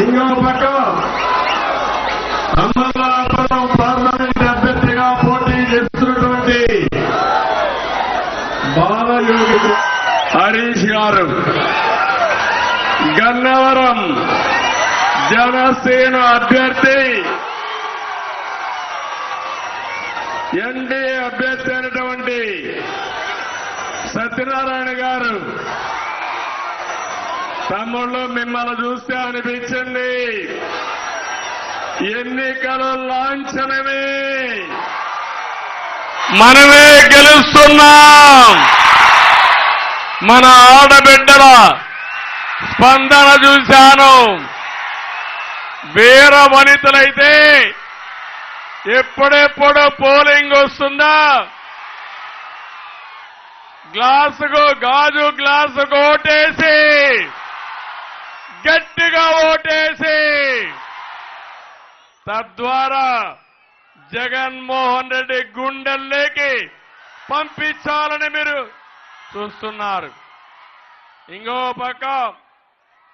ఇంకో పక్క అమలాపురం పార్లమెంట్ అభ్యర్థిగా పోటీ చేస్తున్నటువంటి బాలయోగి హరీష్ గారు, గన్నవరం జనసేన అభ్యర్థి ఎన్డీఏ అభ్యర్థి అయినటువంటి సత్యనారాయణ గారు. తమ్ముళ్ళు, మిమ్మల్ని చూస్తే అనిపించింది ఎన్నికలు లాంఛనమే, మనమే గెలుస్తున్నాం. మన ఆడబిడ్డల స్పందన చూశాను. వీర వనితలైతే ఎప్పుడెప్పుడు పోలింగ్ వస్తుందా, గాజు గ్లాసుకు ఓటేసి గట్టిగా ఓటేసి తద్వారా జగన్మోహన్ రెడ్డి గుండెల్లోకి పంపించాలని మీరు చూస్తున్నారు. ఇంకో పక్క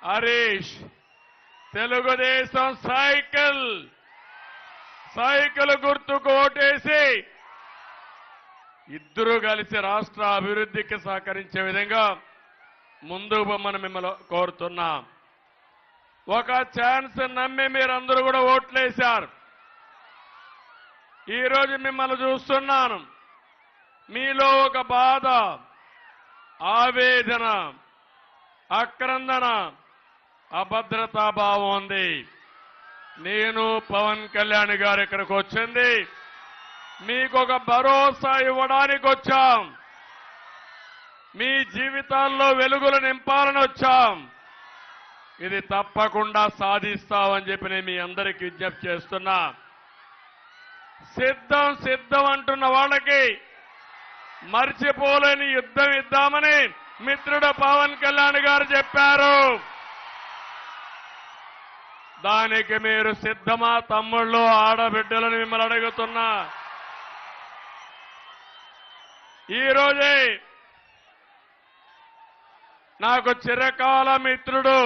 హరీష్ తెలుగుదేశం సైకిల్ గుర్తుకు ఓటేసి ఇద్దరూ కలిసి రాష్ట్ర అభివృద్ధికి సహకరించే విధంగా ముందుకు పొమ్మని మిమ్మల్ని కోరుతున్నాం. ఒక ఛాన్స్ నమ్మి మీరందరూ కూడా ఓట్లేశారు. ఈరోజు మిమ్మల్ని చూస్తున్నాను. మీలో ఒక బాధ, ఆవేదన, ఆక్రందన, అభద్రతాభావం ఉంది. నేను పవన్ కళ్యాణ్ గారు ఇక్కడికి వచ్చింది మీకు ఒక భరోసా ఇవ్వడానికి వచ్చాం. మీ జీవితాల్లో వెలుగులు నింపాలని వచ్చాం. ఇది తప్పకుండా సాధిస్తామని చెప్పి నేను మీ అందరికీ విజ్ఞప్తి చేస్తున్నా. సిద్ధం అంటున్న వాళ్ళకి మర్చిపోలేని యుద్ధం ఇద్దామని మిత్రుడు పవన్ కళ్యాణ్ గారు చెప్పారు. దానికి మీరు సిద్ధమా తమ్ముళ్ళు, ఆడబిడ్డలను మిమ్మల్ని అడుగుతున్నా. ఈరోజే నాకు చిరకాల మిత్రుడు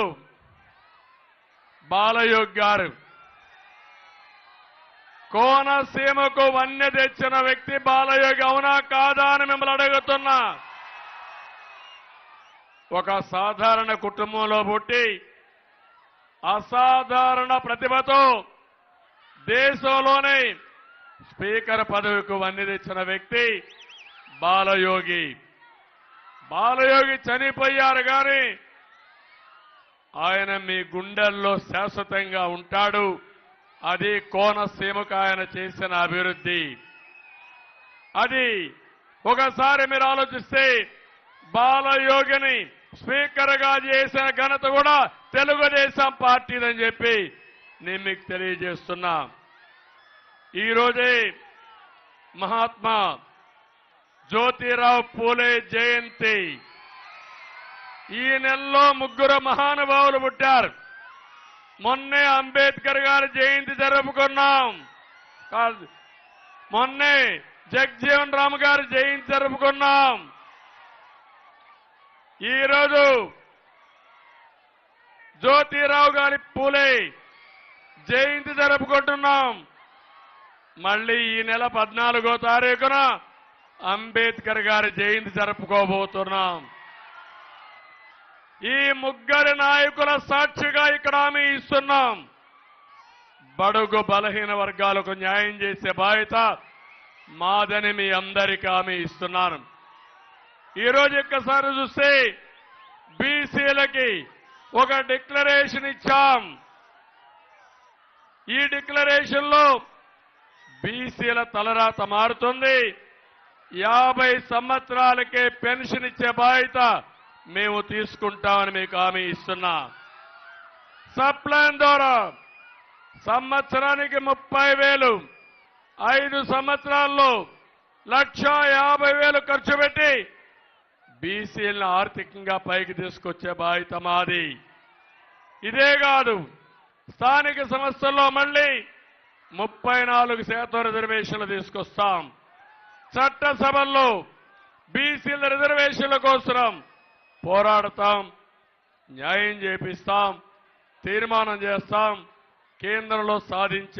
బాలయోగి గారు, కోనసీమకు వన్య తెచ్చిన వ్యక్తి బాలయోగి, అవునా కాదా అని మిమ్మల్ని అడుగుతున్నా. ఒక సాధారణ కుటుంబంలో పుట్టి అసాధారణ ప్రతిభతో దేశంలోనే స్పీకర్ పదవికి వన్నె తెచ్చిన వ్యక్తి బాలయోగి. చనిపోయారు కానీ ఆయన మీ గుండెల్లో శాశ్వతంగా ఉంటాడు. అది కోనసీమకు ఆయన చేసిన అభివృద్ధి. అది ఒకసారి మీరు ఆలోచిస్తే బాలయోగిని స్పీకర్గా చేసిన ఘనత కూడా తెలుగుదేశం పార్టీదని చెప్పి నేను మీకు తెలియజేస్తున్నా. ఈరోజే మహాత్మా జ్యోతిరావు పూలే జయంతి. ఈ నెలలో 3 మహానుభావులు పుట్టారు. మొన్నే అంబేద్కర్ గారి జయంతి జరుపుకున్నాం. మొన్నే జగజ్జీవన్ రామ్ గారి జయంతి జరుపుకున్నాం. ఈరోజు జ్యోతిరావు గారి పూలే జయంతి జరుపుకుంటున్నాం. మళ్ళీ ఈ నెల 14వ తారీఖున అంబేద్కర్ గారి జయంతి జరుపుకోబోతున్నాం. ఈ 3 నాయకుల సాక్షిగా ఇక్కడ హామీ ఇస్తున్నాం. బడుగు బలహీన వర్గాలకు న్యాయం చేసే బాధ్యత మాదని మీ అందరికీ హామీ ఇస్తున్నాను. ఈరోజు ఒక్కసారి చూస్తే బీసీలకి ఒక డిక్లరేషన్ ఇచ్చాం. ఈ డిక్లరేషన్ లో బీసీల తలరాత మారుతుంది. 50 సంవత్సరాలకే పెన్షన్ ఇచ్చే బాధ్యత మేము తీసుకుంటామని మీకు హామీ ఇస్తున్నా. సప్లాన్ ద్వారా సంవత్సరానికి 30,000, 5 సంవత్సరాల్లో 1,50,000 ఖర్చు పెట్టి బీసీలను ఆర్థికంగా పైకి తీసుకొచ్చే బాధ్యత మాది. ఇదే కాదు, స్థానిక సంస్థల్లో మళ్ళీ 34% రిజర్వేషన్లు తీసుకొస్తాం. చట్టసభల్లో బీసీల రిజర్వేషన్ల కోసం పోరాడతాం, న్యాయం చేపిస్తాం, తీర్మానం చేస్తాం కేంద్రంలో సాధించే